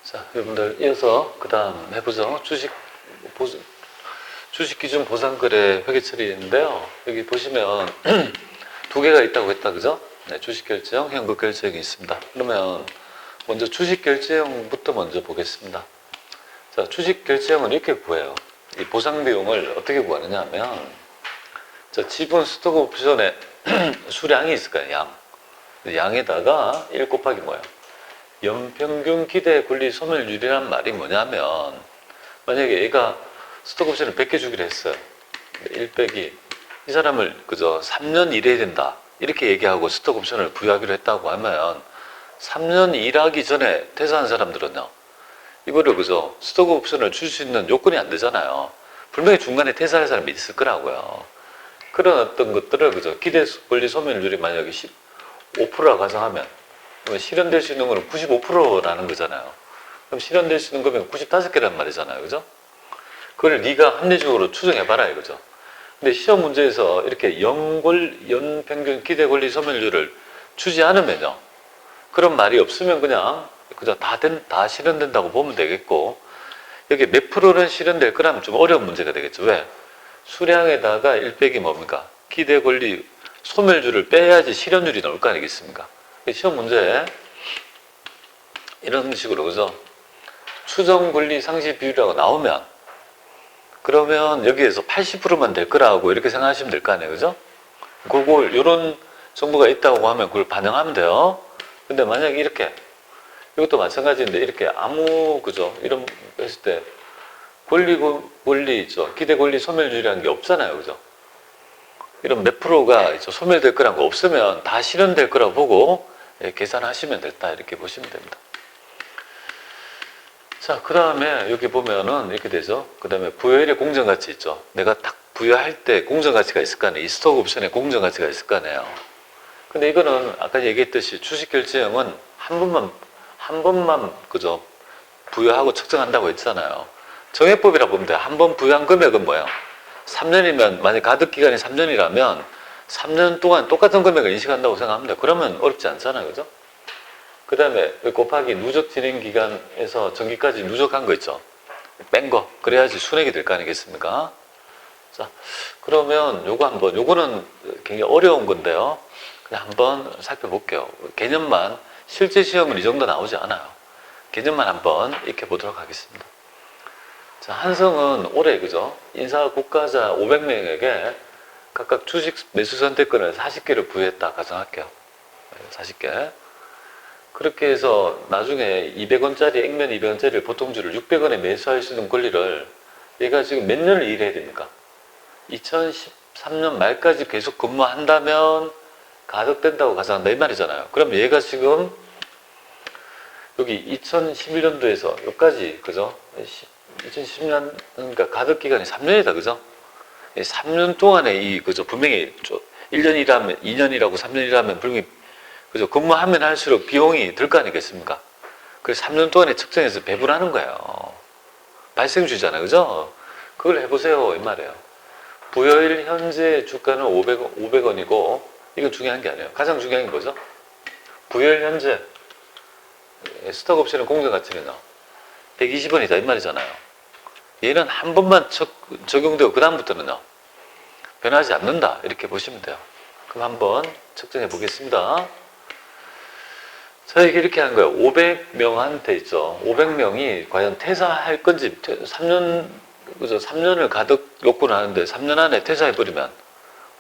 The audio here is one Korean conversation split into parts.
자, 여러분들 이어서 그 다음 해보죠. 주식 기준 보상거래 회계 처리인데요. 여기 보시면 두 개가 있다고 했다, 그죠? 네, 주식 결제형, 현금 결제형이 있습니다. 그러면 먼저 주식 결제형부터 먼저 보겠습니다. 자, 주식 결제형은 이렇게 구해요. 이 보상 비용을 어떻게 구하느냐 하면, 자, 지분 스톡 옵션에 수량이 있을 거예요, 양. 양에다가 1 곱하기 뭐예요? 연평균 기대 권리 소멸률이란 말이 뭐냐면, 만약에 얘가 스톡 옵션을 100개 주기로 했어요. 1 빼기 이 사람을 그저 3년 일해야 된다 이렇게 얘기하고 스톡 옵션을 부여하기로 했다고 하면 3년 일하기 전에 퇴사한 사람들은요, 이거를 그저 스톡 옵션을 줄 수 있는 요건이 안 되잖아요. 분명히 중간에 퇴사할 사람이 있을 거라고요. 그런 어떤 것들을 그저 기대 권리 소멸률이 만약에 15%라 가정하면 실현될 수 있는 거는 95%라는 거잖아요. 그럼 실현될 수 있는 거면 95개란 말이잖아요. 그죠? 그걸 네가 합리적으로 추정해봐라 이거죠. 근데 시험 문제에서 이렇게 연평균 기대 권리 소멸률을 주지 않으면요, 그런 말이 없으면 그냥 그저 다 실현된다고 보면 되겠고, 여기 몇 프로는 실현될 거라면 좀 어려운 문제가 되겠죠. 왜? 수량에다가 1 빼기 뭡니까? 기대 권리 소멸률을 빼야지 실현율이 나올 거 아니겠습니까? 시험 문제에 이런 식으로, 그죠? 추정 권리 상시 비율이라고 나오면, 그러면 여기에서 80%만 될 거라고 이렇게 생각하시면 될 거 아니에요, 그죠? 그걸, 요런 정보가 있다고 하면 그걸 반영하면 돼요. 근데 만약에 이렇게, 이것도 마찬가지인데, 이렇게 그죠? 이런, 했을 때, 권리 있죠. 기대 권리 소멸률이라는 게 없잖아요, 그죠? 이런 몇 프로가 소멸될 거라는 거 없으면 다 실현될 거라고 보고 계산하시면 됐다, 이렇게 보시면 됩니다. 자, 그 다음에 여기 보면은 이렇게 되죠. 그 다음에 부여일의 공정가치 있죠. 내가 딱 부여할 때 공정가치가 있을 거 아니에요. 이 스톡 옵션에 공정가치가 있을 거 아니에요. 근데 이거는 아까 얘기했듯이 주식결제형은 한 번만 그죠? 부여하고 측정한다고 했잖아요. 정액법이라 보면 돼요. 한 번 부여한 금액은 뭐예요? 3년이면, 만약 가득기간이 3년이라면 3년 동안 똑같은 금액을 인식한다고 생각합니다. 그러면 어렵지 않잖아요, 그죠? 그 다음에 곱하기 누적 진행 기간에서 정기까지 누적한 거 있죠. 뺀 거. 그래야지 순액이 될 거 아니겠습니까? 자, 그러면 요거는 굉장히 어려운 건데요. 그냥 한번 살펴볼게요. 개념만, 실제 시험은 이 정도 나오지 않아요. 개념만 한번 익혀보도록 하겠습니다. 자, 한성은 올해, 그죠? 인사 국가자 500명에게 각각 주식 매수 선택권을 40개를 부여했다 가정할게요. 40개. 그렇게 해서 나중에 200원짜리, 액면 200원짜리 보통주를 600원에 매수할 수 있는 권리를 얘가 지금 몇 년을 일해야 됩니까? 2013년 말까지 계속 근무한다면 가덕된다고 가정한다 이 말이잖아요. 그럼 얘가 지금 여기 2011년도에서 여기까지, 그죠? 2010년, 그러니까 가덕기간이 3년이다, 그죠? 3년 동안에 그죠? 분명히 1년 일하면, 2년 일하고 3년 일하면 분명히, 그죠? 근무하면 할수록 비용이 들 거 아니겠습니까? 그래서 3년 동안에 측정해서 배분하는 거예요. 발생주잖아요, 그죠? 그걸 해보세요, 이 말이에요. 부여일 현재 주가는 500원이고, 이건 중요한 게 아니에요. 가장 중요한 게 뭐죠? 부여일 현재, 스톡 옵션의 공정가치는요, 120원이다, 이 말이잖아요. 얘는 한 번만 적용되고, 그다음부터는요, 변하지 않는다. 이렇게 보시면 돼요. 그럼 한번 측정해 보겠습니다. 자, 이게 이렇게 하는 거예요. 500명한테 있죠. 500명이 과연 퇴사할 건지, 3년을 가득 요건을 하는데 3년 안에 퇴사해버리면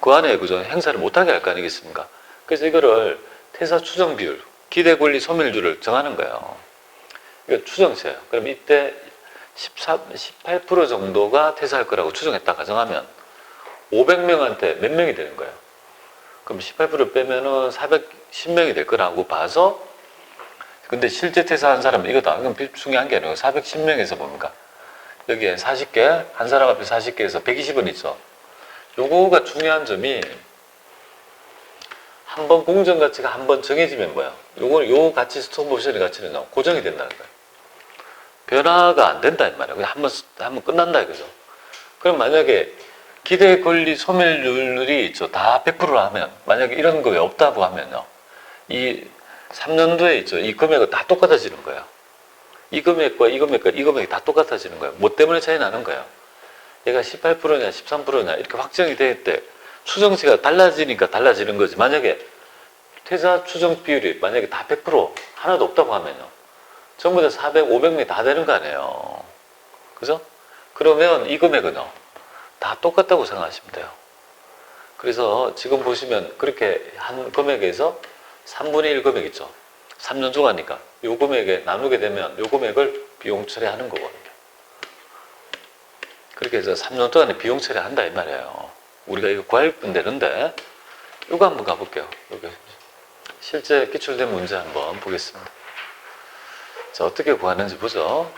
그 안에 그죠? 행사를 못하게 할 거 아니겠습니까? 그래서 이거를 퇴사 추정 비율, 기대 권리 소멸률을 정하는 거예요. 이거 추정치예요. 그럼 이때 18% 정도가 퇴사할 거라고 추정했다 가정하면 500명한테 몇 명이 되는 거예요? 그럼 18% 빼면은 410명이 될 거라고 봐서, 근데 실제 퇴사한 사람은 이거다. 이건 중요한 게 아니고 410명에서 뭡니까? 여기에 40개, 한 사람 앞에 40개에서 120원 있죠. 요거가 중요한 점이, 한 번 공정가치가 한 번 정해지면 뭐야? 요 가치, 스톡 옵션의 가치는 고정이 된다는 거예요. 변화가 안 된다, 이 말이에요. 그냥 한번 끝난다, 이거죠. 그럼 만약에 기대 권리 소멸률이 있죠. 다 100% 하면, 만약에 이런 거 없다고 하면요, 이 3년도에 있죠. 이 금액은 다 똑같아지는 거예요. 이 금액과 이 금액과 이 금액이 다 똑같아지는 거예요. 뭐 때문에 차이 나는 거예요? 얘가 18%냐 13%냐 이렇게 확정이 될 때 추정치가 달라지니까 달라지는 거지. 만약에 퇴사 추정 비율이 만약에 다 100% 하나도 없다고 하면요. 전부 다 400, 500명이 다 되는 거 아니에요. 그죠? 그러면 이 금액은요. 다 똑같다고 생각하시면 돼요. 그래서 지금 보시면 그렇게 한 금액에서 3분의 1 금액 있죠. 3년 조가니까 요 금액에 나누게 되면 요 금액을 비용 처리하는 거거든요. 그렇게 해서 3년 동안에 비용 처리한다 이 말이에요. 우리가 이거 구할 분 되는데 이거 한번 가볼게요. 여기 실제 기출된 문제 한번 보겠습니다. 자, 어떻게 구하는지 보죠.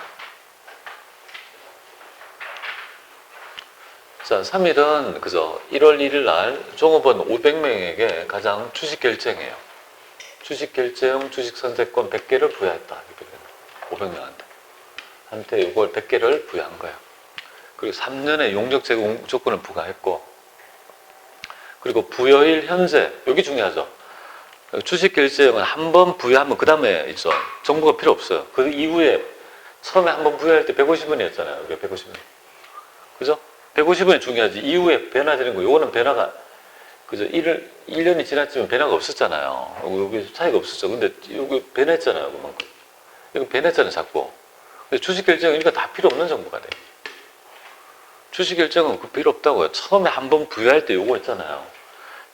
자, 3일은 그죠? 1월 1일 날 종업원 500명에게 가장 주식 결정이에요. 주식 결정, 주식 선택권 100개를 부여했다. 500명한테. 한테 이걸 100개를 부여한 거예요. 그리고 3년의 용적 제공 조건을 부과했고, 그리고 부여일 현재, 여기 중요하죠. 주식 결정은 한 번 부여하면 그 다음에 있죠. 정보가 필요 없어요. 그 이후에 처음에 한 번 부여할 때 150원이었잖아요. 여기 150원. 그죠? 150원이 중요하지. 이후에 변화되는 거, 요거는 변화가, 그죠? 1년이 지났지만 변화가 없었잖아요. 여기 차이가 없었죠. 근데 여기 변했잖아요. 그만큼. 이거 변했잖아요, 자꾸. 주식 결정은 이거 다 필요 없는 정보가 돼요. 주식 결정은 그 필요 없다고요. 처음에 한 번 부여할 때 요거 있잖아요.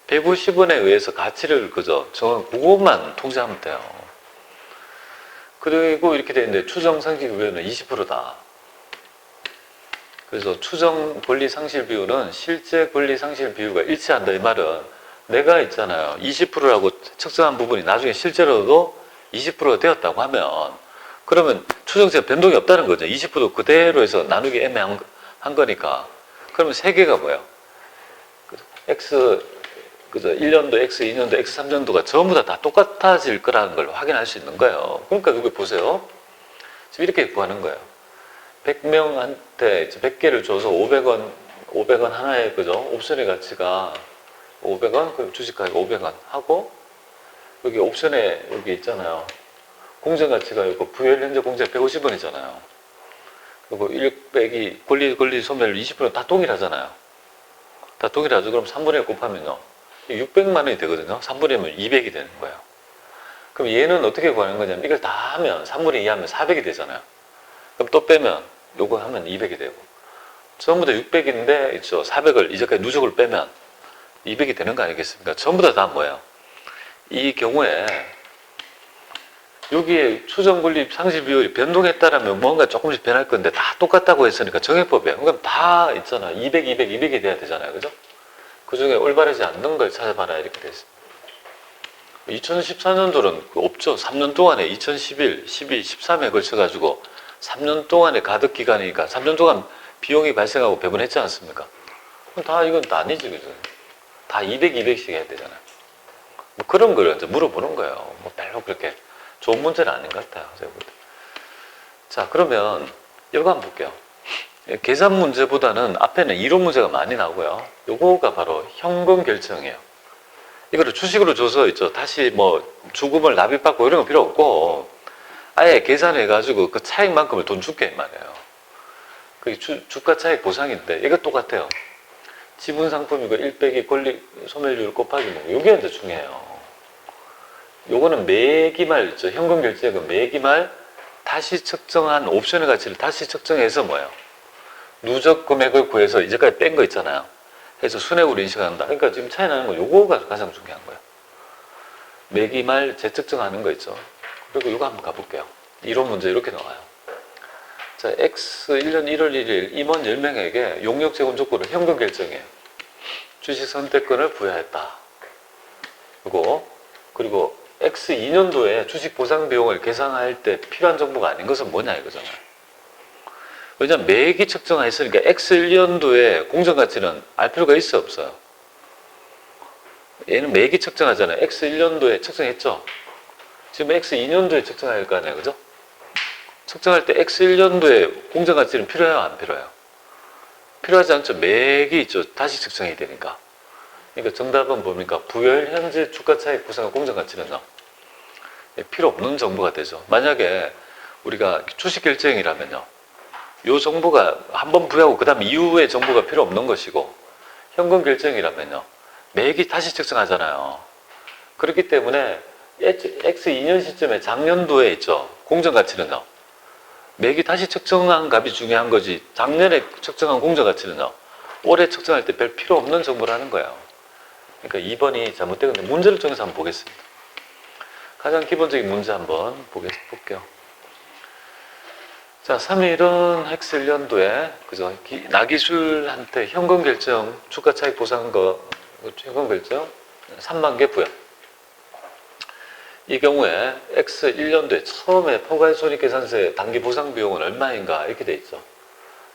150원에 의해서 가치를 그죠? 그것만 통제하면 돼요. 그리고 이렇게 되는데 추정 상실 비율은 20%다. 그래서 추정 권리 상실 비율은 실제 권리 상실 비율과 일치한다. 이 말은 내가 있잖아요. 20%라고 측정한 부분이 나중에 실제로도 20%가 되었다고 하면 그러면 추정치가 변동이 없다는 거죠. 20% 그대로 해서 나누기 애매한 거니까. 그러면 세 개가 뭐예요? X 그죠? 1년도 X, 2년도 X, 3년도가 전부 다 똑같아질 거라는 걸 확인할 수 있는 거예요. 그러니까 여기 보세요. 지금 이렇게 구하는 거예요. 100명한테 100개를 줘서 500원 하나에 그죠? 옵션의 가치가 500원, 그럼 주식가가 500원 하고 여기 옵션에 여기 있잖아요. 공정 가치가 이거 부여일 현재 공제 150원이잖아요. 그리고 1 빼기 권리 소멸 20%다 동일하잖아요. 다 동일하죠. 그럼 3분의 1 곱하면요. 600만 원이 되거든요. 3분의 1이면 200이 되는 거예요. 그럼 얘는 어떻게 구하는 거냐면 이걸 다 하면 3분의 2 하면 400이 되잖아요. 그럼 또 빼면 요거 하면 200이 되고 전부 다 600인데 있죠. 400을 이제까지 누적을 빼면 200이 되는 거 아니겠습니까? 전부 다 뭐예요? 이 경우에 여기에 추정 권리 상실 비율이 변동했다라면 뭔가 조금씩 변할 건데 다 똑같다고 했으니까 정해법이에요. 그럼 다 있잖아. 200, 200, 200이 돼야 되잖아요. 그죠? 그 중에 올바르지 않는 걸 찾아봐라. 이렇게 됐습니다. 2014년도는 없죠. 3년 동안에 2011, 12, 13에 걸쳐가지고 3년 동안의 가득 기간이니까 3년 동안 비용이 발생하고 배분했지 않습니까? 그럼 다 이건 다 아니지. 그죠? 다 200, 200씩 해야 되잖아요. 뭐 그런 걸 이제 물어보는 거예요. 뭐 별로 그렇게 좋은 문제는 아닌 것 같아요. 제가 볼 때. 자, 그러면 이거 한번 볼게요. 계산 문제보다는 앞에는 이론 문제가 많이 나오고요. 요거가 바로 현금 결정이에요. 이거를 주식으로 줘서 있죠. 다시 뭐 주금을 납입받고 이런 거 필요 없고 아예 계산해가지고 그 차익만큼을 돈 줄게 이 말이에요. 그게 주가 차익 보상인데 이거 똑같아요. 지분 상품이고 1 빼기 권리 소멸률 곱하기 뭐 요게 이제 중요해요. 요거는 매기말 있죠. 현금 결제액은 매기말 다시 측정한 옵션의 가치를 다시 측정해서 뭐예요? 누적 금액을 구해서 이제까지 뺀 거 있잖아요. 해서 순액으로 인식한다. 그러니까 지금 차이 나는 건 요거가 가장 중요한 거예요. 매기말 재측정하는 거 있죠. 그리고 이거 한번 가볼게요. 이론 문제 이렇게 나와요. 자, X 1년 1월 1일 임원 10명에게 용역 제공 조건을 현금 결정해요. 주식 선택권을 부여했다. 그리고 X 2년도에 주식 보상 비용을 계산할 때 필요한 정보가 아닌 것은 뭐냐 이거잖아요. 왜냐면 매기 측정했으니까 X 1년도에 공정가치는 알 필요가 있어 없어요? 얘는 매기 측정하잖아요. X 1년도에 측정했죠? 지금 X 2년도에 측정할 거 아니에요. 그죠? 측정할 때 X 1년도에 공정가치는 필요해요? 안 필요해요? 필요하지 않죠. 매기 있죠. 다시 측정해야 되니까. 그러니까 정답은 뭡니까? 부여일 현재 주가 차익 구성의 공정가치는요. 필요 없는 정보가 되죠. 만약에 우리가 주식 결제형이라면요. 요 정보가 한번 부여하고 그 다음 이후의 정보가 필요 없는 것이고, 현금 결제형이라면요. 매기 다시 측정하잖아요. 그렇기 때문에 X 2년 시점에 작년도에 있죠. 공정가치는요. 매기 다시 측정한 값이 중요한 거지, 작년에 측정한 공정가치는요. 올해 측정할 때 별 필요 없는 정보라는 거예요. 그러니까 2번이 잘못된 건데, 문제를 통해서 한번 보겠습니다. 가장 기본적인 문제 한번 볼게요. 자, 3일은 X 1년도에, 그죠? 나기술한테 현금 결정, 주가 차익 보상 현금 결정 3만 개 부여. 이 경우에 X 1년도에 처음에 포괄손익계산서의 단기 보상 비용은 얼마인가 이렇게 돼 있죠.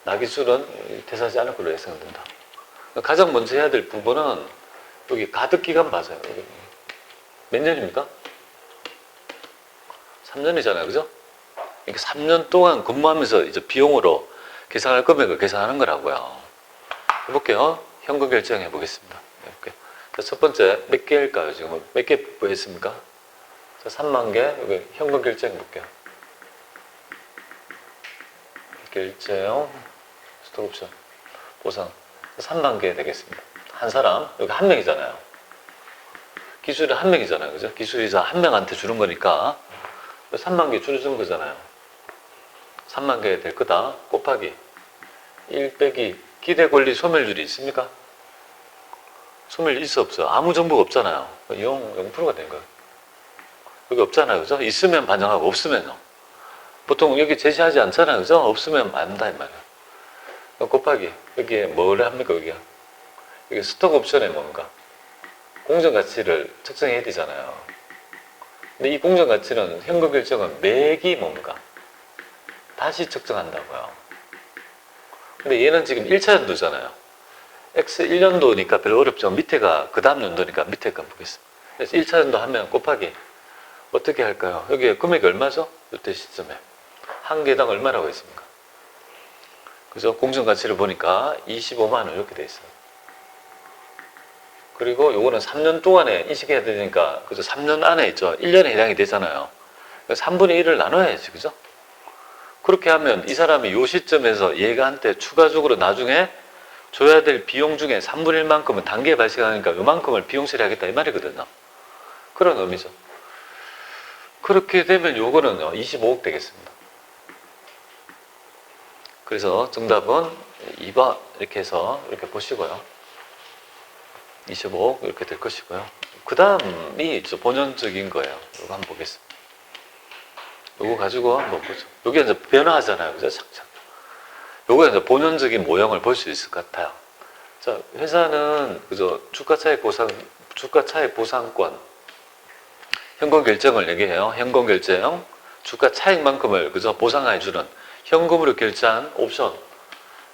나기술은 퇴사하지 않을 걸로 예상된다. 가장 먼저 해야 될 부분은 여기 가득기간 봐서요. 몇 년입니까? 3년이잖아요. 그죠? 이렇게 3년 동안 근무하면서 이제 비용으로 계산할 금액을 계산하는 거라고요. 해볼게요. 현금 결정해 보겠습니다. 해볼게요. 자, 첫 번째 몇 개일까요? 지금 몇 개 부여했습니까? 자, 3만 개. 여기 현금 결정해 볼게요. 결정, 스톡옵션, 보상 3만 개 되겠습니다. 한 사람, 여기 한 명이잖아요. 기술이 한 명이잖아요. 그죠? 기술이자 한 명한테 주는 거니까 3만 개 주는 거잖아요. 3만 개 될 거다. 곱하기 1 빼기 기대 권리 소멸률이 있습니까? 소멸 있어 없어? 아무 정보가 없잖아요. 0%가 된 거예요. 여기 없잖아요. 그죠? 있으면 반영하고 없으면요. 보통 여기 제시하지 않잖아요. 그죠? 없으면 안다 이 말이에요. 곱하기 여기에 뭘 합니까? 여기가 여기 스톡 옵션에 뭔가 공정 가치를 측정해야 되잖아요. 근데 이 공정 가치는 현금 결정은 매기 뭔가 다시 측정한다고요. 근데 얘는 지금 1차 연도잖아요. X 1년도니까 별로 어렵죠. 밑에가 그 다음 연도니까 밑에 거 보겠습니다. 그래서 1차 연도 하면 곱하기 어떻게 할까요? 여기에 금액이 얼마죠? 이때 시점에 한 개당 얼마라고 했습니까? 그죠? 공정 가치를 보니까 25만 원 이렇게 돼 있어요. 그리고 요거는 3년 동안에 인식해야 되니까, 그죠? 3년 안에 있죠. 1년에 해당이 되잖아요. 3분의 1을 나눠야지, 그죠? 그렇게 하면 이 사람이 요 시점에서 얘가 한테 추가적으로 나중에 줘야 될 비용 중에 3분의 1만큼은 단기에 발생하니까 요만큼을 비용 처리하겠다 이 말이거든요. 그런 의미죠. 그렇게 되면 요거는요, 25억 되겠습니다. 그래서 정답은 2번 이렇게 해서 이렇게 보시고요. 25억 이렇게 될 것이고요. 그 다음이 본연적인 거예요. 이거 한번 보겠습니다. 이거 가지고 한번 보죠. 여기 이제 변화하잖아요. 그죠? 착착. 요거 이제 본연적인 모형을 볼 수 있을 것 같아요. 자, 회사는 그죠? 주가 차익 보상권, 현금 결정을 얘기해요. 현금 결정, 주가 차익만큼을 그죠? 보상해주는 현금으로 결제한 옵션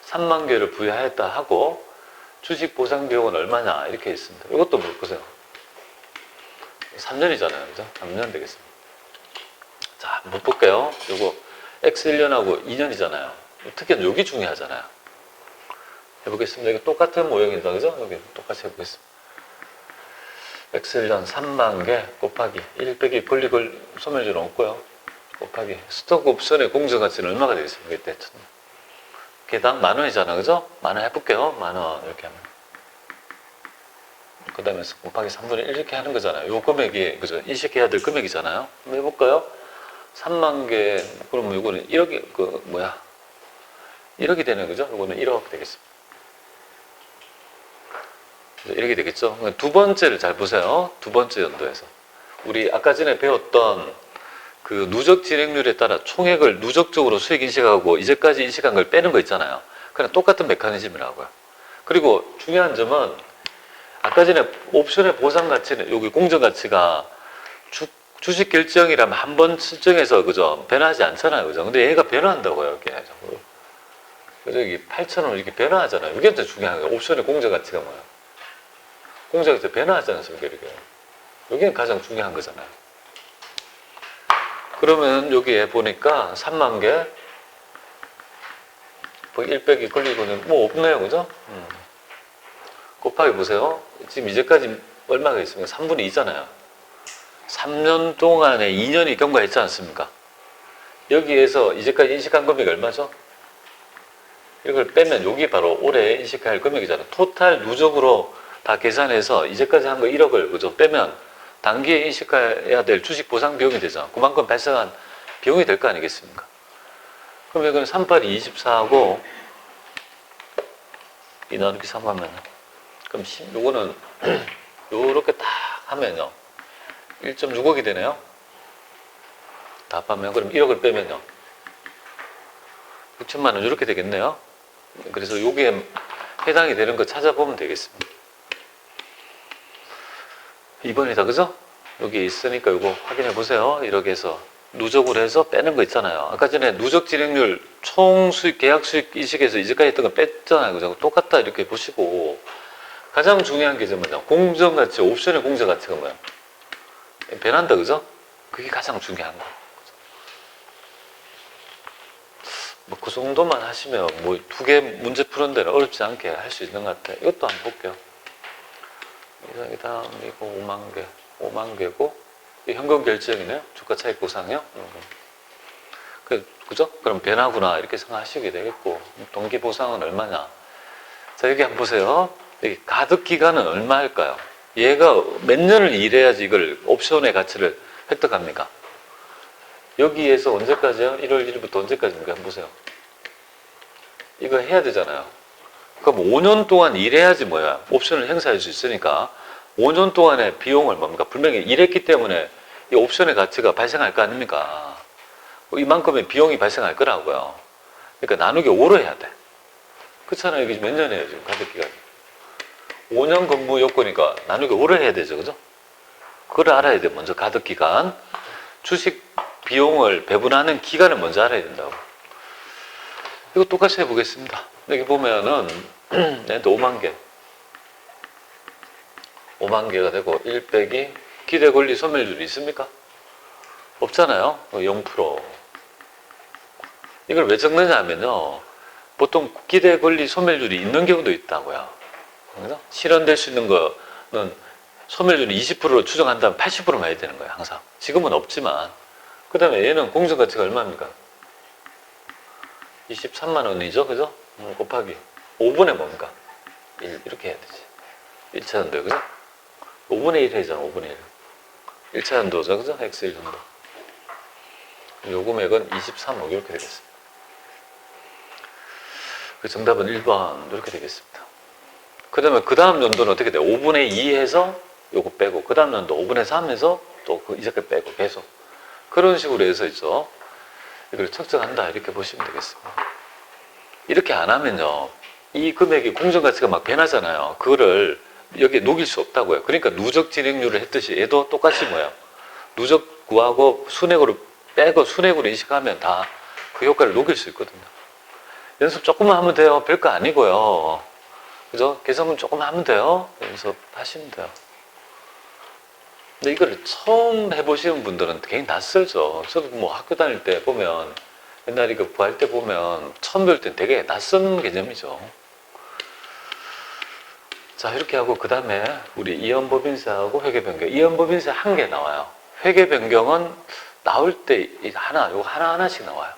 3만 개를 부여하였다 하고, 주식 보상 비용은 얼마냐 이렇게 있습니다. 이것도 보세요. 3년이잖아요. 그죠? 3년 되겠습니다. 자, 한번 볼게요. 요거 X 1년하고 2년이잖아요. 특히 여기 중요하잖아요. 해보겠습니다. 이거 똑같은 모형이다. 그죠? 여기 똑같이 해보겠습니다. X 1년 3만 개 곱하기 1 빼기 권리금 소멸률은 없고요. 곱하기 스톡 옵션의 공정가치는 얼마가 되겠습니까? 이때 개당 10,000원이잖아. 그죠? 10,000원 해볼게요. 10,000원 이렇게 하면. 그 다음에 곱하기 3분의 1 이렇게 하는 거잖아요. 요 금액이, 그죠? 인식해야 될 금액이잖아요. 한번 해볼까요? 3만 개, 그러면 이거는 1억이, 1억이 되는 거죠? 이거는 1억 되겠습니다. 이렇게 되겠죠? 두 번째를 잘 보세요. 두 번째 연도에서. 우리 아까 전에 배웠던 그 누적 진행률에 따라 총액을 누적적으로 수익 인식하고 이제까지 인식한 걸 빼는 거 있잖아요. 그냥 똑같은 메커니즘이라고요. 그리고 중요한 점은 아까 전에 옵션의 보상 가치는 여기 공정 가치가 주식 결정이라면 한 번 측정해서 그죠? 변하지 않잖아요. 그죠? 근데 얘가 변화한다고요. 이렇게. 그래서 여기 8,000원 이렇게 변화하잖아요. 이게 더 중요한 거예요. 옵션의 공정 가치가 뭐야? 공정 가치가 변화하잖아요. 이렇게. 이게 가장 중요한 거잖아요. 그러면 여기에 보니까 3만 개, 1 빼기 권리금은 뭐 없네요. 그죠? 곱하기 보세요. 지금 이제까지 얼마가 있습니까? 3분의 2잖아요. 3년 동안에 2년이 경과했지 않습니까? 여기에서 이제까지 인식한 금액이 얼마죠? 이걸 빼면 여기 바로 올해 인식할 금액이잖아요. 토탈 누적으로 다 계산해서 이제까지 한 거 1억을 그죠? 빼면 단기에 인식해야 될 주식 보상 비용이 되죠. 그만큼 발생한 비용이 될 거 아니겠습니까? 그럼 이건 38이 24하고 이 나누기 3 하면 그럼 요거는 요렇게 딱 하면요 1.6억이 되네요. 답하면 그럼 1억을 빼면요 6천만 원 이렇게 되겠네요. 그래서 여기에 해당이 되는 거 찾아보면 되겠습니다. 2번이다 그죠? 여기 있으니까 이거 확인해 보세요. 이렇게 해서 누적으로 해서 빼는 거 있잖아요. 아까 전에 누적 진행률 총 수익 계약 수익 인식에서 이제까지 했던 거 뺐잖아요. 그죠? 똑같다 이렇게 보시고 가장 중요한 게 뭐냐? 공정가치, 옵션의 공정가치가 뭐야? 변한다 그죠? 그게 가장 중요한 거. 뭐 그 정도만 하시면 뭐 2개 문제 푸는 데는 어렵지 않게 할 수 있는 것 같아요. 이것도 한번 볼게요. 이 다음 이거 5만 개고 이 현금 결제형이네요. 주가 차익 보상이요. 그죠? 그럼 변화구나 이렇게 생각하시게 되겠고 동기 보상은 얼마냐? 자 여기 한번 보세요. 여기 가득 기간은 얼마일까요? 얘가 몇 년을 일해야지 이걸 옵션의 가치를 획득합니까? 여기에서 언제까지요? 1월 1일부터 언제까지입니까? 한번 보세요. 이거 해야 되잖아요. 그럼 5년 동안 일해야지 뭐야? 옵션을 행사할 수 있으니까 5년 동안의 비용을 뭡니까? 분명히 일했기 때문에 이 옵션의 가치가 발생할 거 아닙니까? 이만큼의 비용이 발생할 거라고요. 그러니까 나누기 5로 해야 돼. 그렇잖아요. 이게 몇 년이에요, 지금 가득 기간이. 5년 근무 요건이니까 나누기 5를 해야 되죠, 그죠? 그걸 알아야 돼. 먼저 가득 기간. 주식 비용을 배분하는 기간을 먼저 알아야 된다고. 이거 똑같이 해보겠습니다. 여기 보면은, 얘도 5만 개. 5만 개가 되고, 1 빼기 기대 권리 소멸률이 있습니까? 없잖아요. 0%. 이걸 왜 적느냐 하면요. 보통 기대 권리 소멸률이 있는 경우도 있다고요. 실현될 수 있는 거는 소멸률이 20%로 추정한다면 80%만 해야 되는 거예요, 항상. 지금은 없지만. 그 다음에 얘는 공정가치가 얼마입니까? 23만 원이죠, 그죠? 곱하기 5분의 뭡니까? 1, 이렇게 해야 되지. 1차 연도요, 그죠? 5분의 1 해잖아, 5분의 1. 1차 연도죠, 그죠? X1 연도. 요 금액은 23억, 이렇게 되겠습니다. 그 정답은 1번, 이렇게 되겠습니다. 그 다음에 그 다음 연도는 어떻게 돼요? 5분의 2 해서 요거 빼고, 그 다음 연도 5분의 3 해서 또 그 이자까지 빼고, 계속. 그런 식으로 해서 있죠. 이걸 측정한다, 이렇게 보시면 되겠습니다. 이렇게 안 하면요, 이 금액이 공정가치가 막 변하잖아요. 그거를 여기에 녹일 수 없다고요. 그러니까 누적 진행률을 했듯이 얘도 똑같이 뭐예요? 누적 구하고 순액으로 빼고 순액으로 인식하면 다 그 효과를 녹일 수 있거든요. 연습 조금만 하면 돼요. 별거 아니고요. 그죠? 계산은 조금 하면 돼요. 연습하시면 돼요. 근데 이걸 처음 해보시는 분들은 굉장히 낯설죠. 저도 뭐 학교 다닐 때 보면, 옛날에 그 구할 때 보면, 처음 배울 땐 되게 낯선 개념이죠. 자, 이렇게 하고, 그 다음에 우리 이연법인세하고 회계변경. 이연법인세 한 개 나와요. 회계변경은 나올 때 요거 하나하나씩 나와요.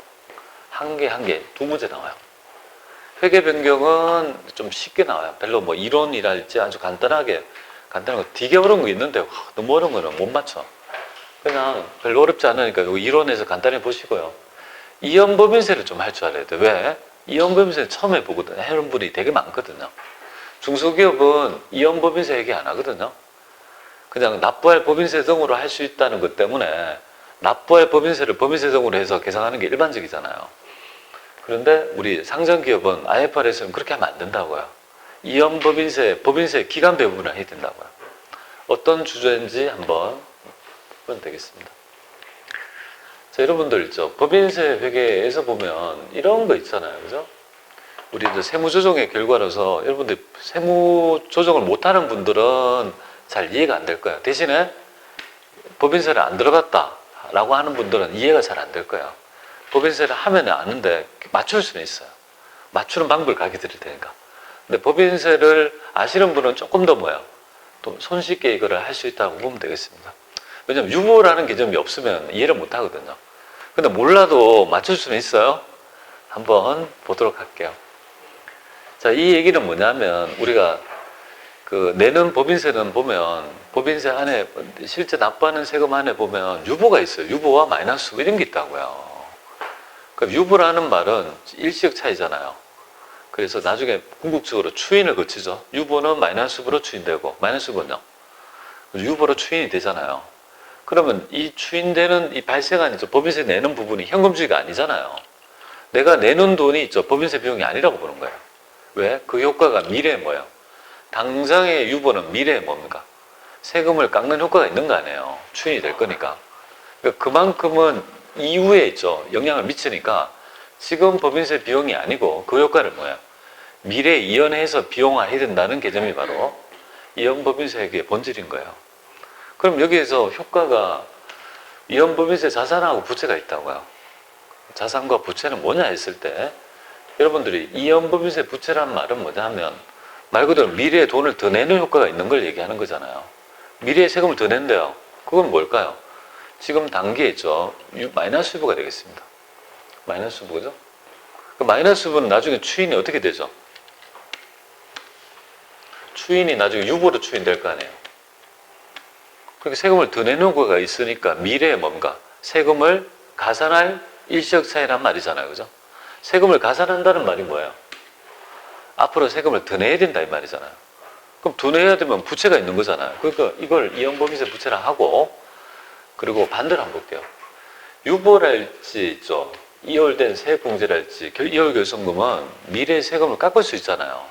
한 개, 두 문제 나와요. 회계 변경은 좀 쉽게 나와요. 별로 뭐 이론이랄지 아주 간단한 거 되게 어려운 거 있는데 너무 어려운 거는 못 맞춰. 그냥 별로 어렵지 않으니까 이 이론에서 간단히 보시고요. 이연법인세를 좀 할 줄 알아야 돼. 왜? 이연법인세 처음 해보거든. 해놓은 분이 되게 많거든요. 중소기업은 이연법인세 얘기 안 하거든요. 그냥 납부할 법인세 등으로 할 수 있다는 것 때문에 납부할 법인세를 법인세 등으로 해서 계산하는 게 일반적이잖아요. 그런데 우리 상장기업은 IFRS는 그렇게 하면 안 된다고요. 이연법인세, 법인세 기간 배분을 해야 된다고요. 어떤 주제인지 한번 보면 되겠습니다. 자, 여러분들 있죠. 법인세 회계에서 보면 이런 거 있잖아요. 그죠? 우리 세무조정의 결과로서 여러분들 세무조정을 못하는 분들은 잘 이해가 안 될 거예요. 대신에 법인세를 안 들어갔다라고 하는 분들은 이해가 잘 안 될 거예요. 법인세를 하면 아는데 맞출 수는 있어요. 맞추는 방법을 가르쳐 드릴 테니까. 근데 법인세를 아시는 분은 조금 더 또 손쉽게 이거를 할 수 있다고 보면 되겠습니다. 왜냐면 유보라는 개념이 없으면 이해를 못 하거든요. 근데 몰라도 맞출 수는 있어요. 한번 보도록 할게요. 자, 이 얘기는 뭐냐면 우리가 그 내는 법인세는 보면 법인세 안에 실제 납부하는 세금 안에 보면 유보가 있어요. 유보와 마이너스 이런 게 있다고요. 그럼 유보라는 말은 일시적 차이잖아요. 그래서 나중에 궁극적으로 추인을 거치죠. 유보는 마이너스부로 추인되고 마이너스분요. 유보로 추인이 되잖아요. 그러면 이 추인되는 이 발생한 법인세 내는 부분이 현금주의가 아니잖아요. 내가 내는 돈이 법인세 비용이 아니라고 보는 거예요. 왜? 그 효과가 미래에 뭐예요? 당장의 유보는 미래에 뭡니까? 세금을 깎는 효과가 있는 거 아니에요. 추인이 될 거니까. 그러니까 그만큼은 이후에 영향을 미치니까 지금 법인세 비용이 아니고 그 효과를 뭐예요? 미래에 이연해서 비용화해야 된다는 개념이 바로 이연법인세의 본질인 거예요. 그럼 여기에서 효과가 이연법인세 자산하고 부채가 있다고요. 자산과 부채는 뭐냐 했을 때 여러분들이 이연법인세 부채란 말은 뭐냐 하면 말 그대로 미래에 돈을 더 내는 효과가 있는 걸 얘기하는 거잖아요. 미래에 세금을 더 낸대요. 그건 뭘까요? 지금 단계에 있죠. 마이너스 유보가 되겠습니다. 마이너스 유보죠? 그 마이너스 유보는 나중에 추인이 어떻게 되죠? 추인이 나중에 유보로 추인될 거 아니에요. 그렇게 세금을 더 내는 효과가 있으니까 미래에 뭔가 세금을 가산할 일시적 차이란 말이잖아요. 그죠? 세금을 가산한다는 말이 뭐예요? 앞으로 세금을 더 내야 된다 이 말이잖아요. 그럼 더 내야 되면 부채가 있는 거잖아요. 그러니까 이걸 이연법인세 부채라 하고 그리고 반대로 한번 볼게요. 유보랄지 이월된 세액공제랄지 이월결손금은 미래의 세금을 깎을 수 있잖아요.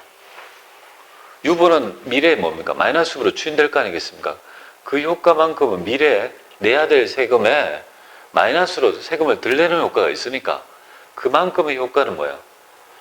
유보는 미래에 뭡니까? 마이너스로 추인될 거 아니겠습니까? 그 효과만큼은 미래에 내야 될 세금에 마이너스로 세금을 덜 내는 효과가 있으니까 그만큼의 효과는 뭐예요?